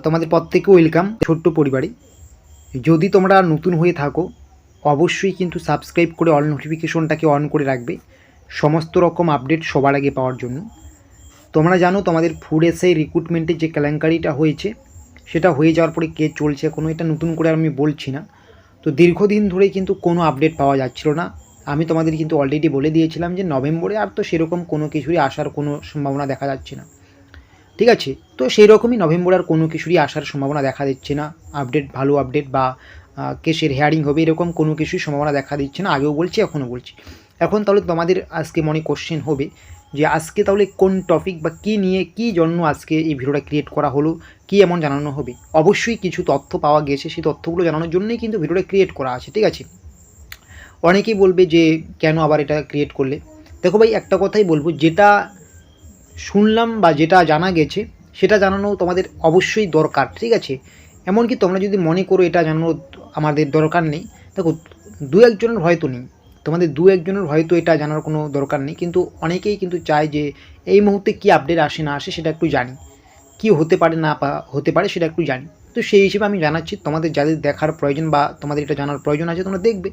তোমাদের প্রত্যেকে ওয়েলকাম ছোট্ট পরিবারে। যদি তোমরা নতুন হয়ে থাকো অবশ্যই কিন্তু সাবস্ক্রাইব করে অল নোটিফিকেশনটাকে অন করে রাখবে সমস্ত রকম আপডেট সবার আগে পাওয়ার জন্য। তোমরা জানো তোমাদের ফুড এসআই রিক্রুটমেন্টের যে কেলেঙ্কারিটা হয়েছে সেটা হয়ে যাওয়ার পরে কে চলছে কোনো এটা নতুন করে আমি বলছি না। তো দীর্ঘদিন ধরে কিন্তু কোনো আপডেট পাওয়া যাচ্ছিল না। আমি তোমাদের কিন্তু অলরেডি বলে দিয়েছিলাম যে নভেম্বরে আর তো সেরকম কোনো কিছুরই আসার কোনো সম্ভাবনা দেখা যাচ্ছে না, ঠিক আছে। তো সেই রকমই নভেম্বর আর কোনো কিছুরই আসার সম্ভাবনা দেখা দিচ্ছে না। আপডেট ভালো আপডেট বা কেসের হেয়ারিং হবে এরকম কোনো কিছুই সম্ভাবনা দেখা দিচ্ছে না, আগেও বলছি এখনও বলছি। এখন তাহলে তোমাদের আজকে মনে কোশ্চেন হবে যে আজকে তাহলে কোন টপিক বা কী নিয়ে কী জন্য আজকে এই ভিডিওটা ক্রিয়েট করা হলো, কী এমন জানানো হবে। অবশ্যই কিছু তথ্য পাওয়া গেছে, সেই তথ্যগুলো জানানোর জন্যই কিন্তু ভিডিওটা ক্রিয়েট করা আছে, ঠিক আছে। অনেকেই বলবে যে কেন আবার এটা ক্রিয়েট করলে। দেখো ভাই, একটা কথাই বলবো, যেটা শুনলাম বা যেটা জানা গেছে সেটা জানানো তোমাদের অবশ্যই দরকার, ঠিক আছে। এমনকি তোমরা যদি মনে করো এটা জানানো আমাদের দরকার নেই, দেখো দু একজনের হয়তো নেই, তোমাদের দু একজনের হয়তো এটা জানার কোনো দরকার নেই, কিন্তু অনেকেই কিন্তু চায় যে এই মুহূর্তে কী আপডেট আসে না আসে সেটা একটু জানি, কী হতে পারে না হতে পারে সেটা একটু জানি। তো সেই হিসেবে আমি জানাচ্ছি, তোমাদের যাদের দেখার প্রয়োজন বা তোমাদের এটা জানার প্রয়োজন আছে তোমরা দেখবে।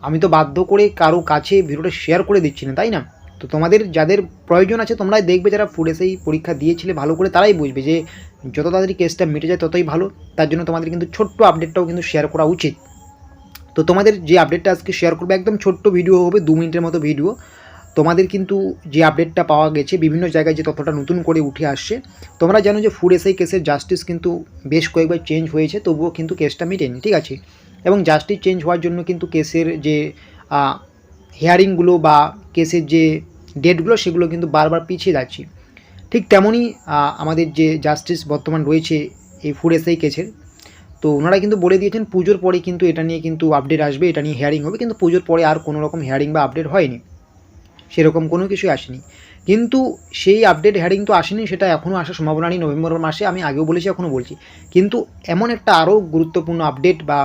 আমি তো বাধ্য করে কারো কাছে ভিডিওটা শেয়ার করে দিচ্ছি না, তাই না। তো তোমাদের যাদের প্রয়োজন আছে তোমরাই দেখবে, যারা ফুড এসআই পরীক্ষা দিয়েছিলে ভালো করে তারাই বুঝবে যে যত তাড়াতাড়ি কেসটা মিটে যায় ততই ভালো। তার জন্য তোমাদের কিন্তু ছোট্ট আপডেটটাও কিন্তু শেয়ার করা উচিত। তো তোমাদের যে আপডেটটা আজকে শেয়ার করবে একদম ছোট্ট ভিডিও হবে, 2 মিনিটের মতো ভিডিও। তোমাদের কিন্তু যে আপডেটটা পাওয়া গেছে বিভিন্ন জায়গায় যে তথ্যটা নতুন করে উঠে আসছে, তোমরা জানো যে ফুড এসআই কেসের জাস্টিস কিন্তু বেশ কয়েকবার চেঞ্জ হয়েছে, তবুও কিন্তু কেসটা মিটেনি, ঠিক আছে। এবং জাস্টিস চেঞ্জ হওয়ার জন্য কিন্তু কেসের যে হিয়ারিংগুলো বা কেসের যে ডেটগুলো সেগুলো কিন্তু বারবার পিছিয়ে যাচ্ছে। ঠিক তেমনই আমাদের যে জাস্টিস বর্তমান রয়েছে এই ফুড এসআই কেসের, তো ওনারা কিন্তু বলে দিয়েছেন পুজোর পরে কিন্তু এটা নিয়ে কিন্তু আপডেট আসবে, এটা নিয়ে হিয়ারিং হবে। কিন্তু পুজোর পরে আর কোনো রকম হিয়ারিং বা আপডেট হয়নি, সেরকম কোনো কিছুই আসেনি। কিন্তু সেই আপডেট হিয়ারিং তো আসেনি, সেটা এখনও আসার সম্ভাবনা নেই নভেম্বর মাসে, আমি আগেও বলেছি এখনও বলছি। কিন্তু এমন একটা আরও গুরুত্বপূর্ণ আপডেট বা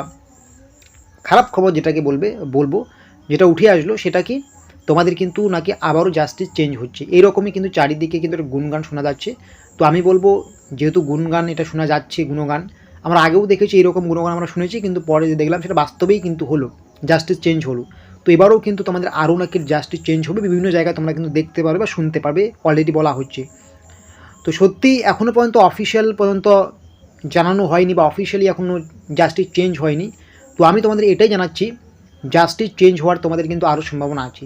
খারাপ খবর যেটাকে বলবো যেটা উঠে আসলো সেটা কি, তোমাদের কিন্তু নাকি আবারও জাস্টিস চেঞ্জ হচ্ছে, এইরকমই কিন্তু চারিদিকে কিন্তু একটা গুণগান শোনা যাচ্ছে। তো আমি বলবো, যেহেতু গুণগান এটা শোনা যাচ্ছে, গুণগান আমরা আগেও দেখেছি, এইরকম গুণগান আমরা শুনেছি, কিন্তু পরে যে দেখলাম সেটা বাস্তবেই কিন্তু হলো, জাস্টিস চেঞ্জ হলো। তো এবারেও কিন্তু তোমাদের আরও নাকি জাস্টিস চেঞ্জ হবে, বিভিন্ন জায়গায় তোমরা কিন্তু দেখতে পারবে বা শুনতে পারবে, অলরেডি বলা হচ্ছে। তো সত্যিই এখনও পর্যন্ত অফিসিয়াল পর্যন্ত জানানো হয়নি বা অফিসিয়ালি এখনও জাস্টিস চেঞ্জ হয়নি। তো আমি তোমাদের এটাই জানাচ্ছি, জাস্টিস চেঞ্জ হওয়ার তোমাদের কিন্তু আরও সম্ভাবনা আছে।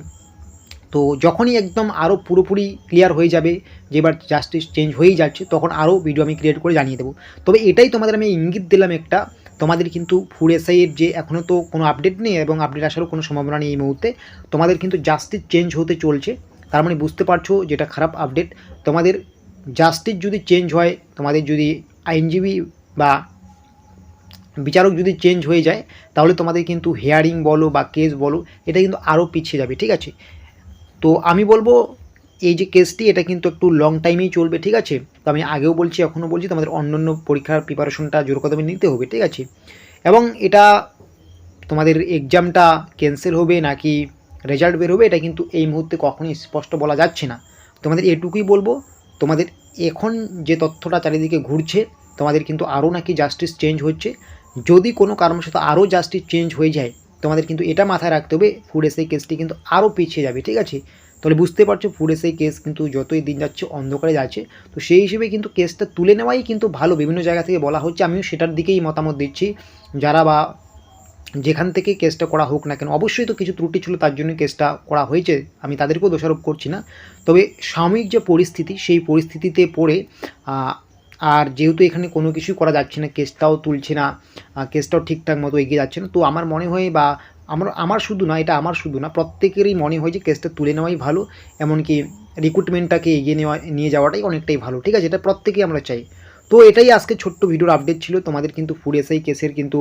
তো যখনই একদম আরও পুরোপুরি ক্লিয়ার হয়ে যাবে যে এবার জাস্টিস চেঞ্জ হয়েই যাচ্ছে, তখন আরও ভিডিও আমি ক্রিয়েট করে জানিয়ে দেবো। তবে এটাই তোমাদের আমি ইঙ্গিত দিলাম একটা, তোমাদের কিন্তু ফুড এসআইয়ের যে এখনও তো কোনো আপডেট নেই এবং আপডেট আসারও কোনো সম্ভাবনা নেই এই মুহূর্তে, তোমাদের কিন্তু জাস্টিস চেঞ্জ হতে চলছে। তার মানে বুঝতে পারছো যেটা খারাপ আপডেট। তোমাদের জাস্টিস যদি চেঞ্জ হয়, তোমাদের যদি আইনজীবী বা বিচারক যদি চেঞ্জ হয়ে যায়, তাহলে তোমাদের কিন্তু হিয়ারিং বলো বা কেস বলো এটা কিন্তু আরও পিছিয়ে যাবে, ঠিক আছে। তো আমি বলবো এই যে কেসটি এটা কিন্তু একটু লং টাইমেই চলবে, ঠিক আছে। তো আমি আগেও বলছি এখনও বলছি, তোমাদের অন্যান্য পরীক্ষার প্রিপারেশনটা জোর কদমে নিতে হবে, ঠিক আছে। এবং এটা তোমাদের এক্সামটা ক্যান্সেল হবে নাকি রেজাল্ট বের হবে এটা কিন্তু এই মুহূর্তে কখনোই স্পষ্ট বলা যাচ্ছে না। তোমাদের এটুকুই বলবো, তোমাদের এখন যে তথ্যটা চারিদিকে ঘুরছে, তোমাদের কিন্তু আরও নাকি জাস্টিস চেঞ্জ হচ্ছে। যদি কোনো কারণবশত আরও জাস্টিস চেঞ্জ হয়ে যায়, তোমাদের কিন্তু এটা মাথায় রাখতে হবে ফুড এসআই কেসটি কিন্তু আরও পিছিয়ে যাবে, ঠিক আছে। তাহলে বুঝতে পারছো ফুড এসআই কেস কিন্তু যতই দিন যাচ্ছে অন্ধকারে যাচ্ছে। তো সেই হিসেবে কিন্তু কেসটা তুলে নেওয়াই কিন্তু ভালো, বিভিন্ন জায়গা থেকে বলা হচ্ছে, আমিও সেটার দিকেই মতামত দিচ্ছি। যারা বা যেখান থেকে কেসটা করা হোক না কেন, অবশ্যই তো কিছু ত্রুটি ছিল তার জন্য কেসটা করা হয়েছে, আমি তাদেরকেও দোষারোপ করছি না। তবে সাময়িক যে পরিস্থিতি সেই পরিস্থিতিতে পড়ে আর যেহেতু এখানে কোনো কিছুই করা যাচ্ছে না, কেসটাও তুলছে না, কেসটাও ঠিকঠাক মতো এগিয়ে যাচ্ছে না, তো আমার মনে হয় বা আমার শুধু না, এটা আমার শুধু না, প্রত্যেকেরই মনে হয় যে কেসটা তুলে নেওয়াই ভালো। এমনকি রিক্রুটমেন্টটাকে এগিয়ে নিয়ে যাওয়াটাই অনেকটাই ভালো, ঠিক আছে। এটা প্রত্যেকেই আমরা চাই। তো এটাই আজকে ছোট্ট ভিডিওর আপডেট ছিল। তোমাদের কিন্তু ফুড এসআই কেসের কিন্তু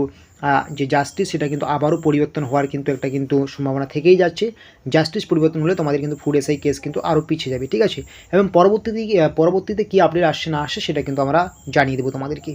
যে জাস্টিস সেটা কিন্তু আবারও পরিবর্তন হওয়ার কিন্তু একটা কিন্তু সম্ভাবনা থেকেই যাচ্ছে। জাস্টিস পরিবর্তন হলে তোমাদের কিন্তু ফুড এসআই কেস কিন্তু আরও পিছিয়ে যাবে, ঠিক আছে। এবং পরবর্তীতে কী আপডেট আসছে না আসছে সেটা কিন্তু আমরা জানিয়ে দেবো তোমাদেরকে।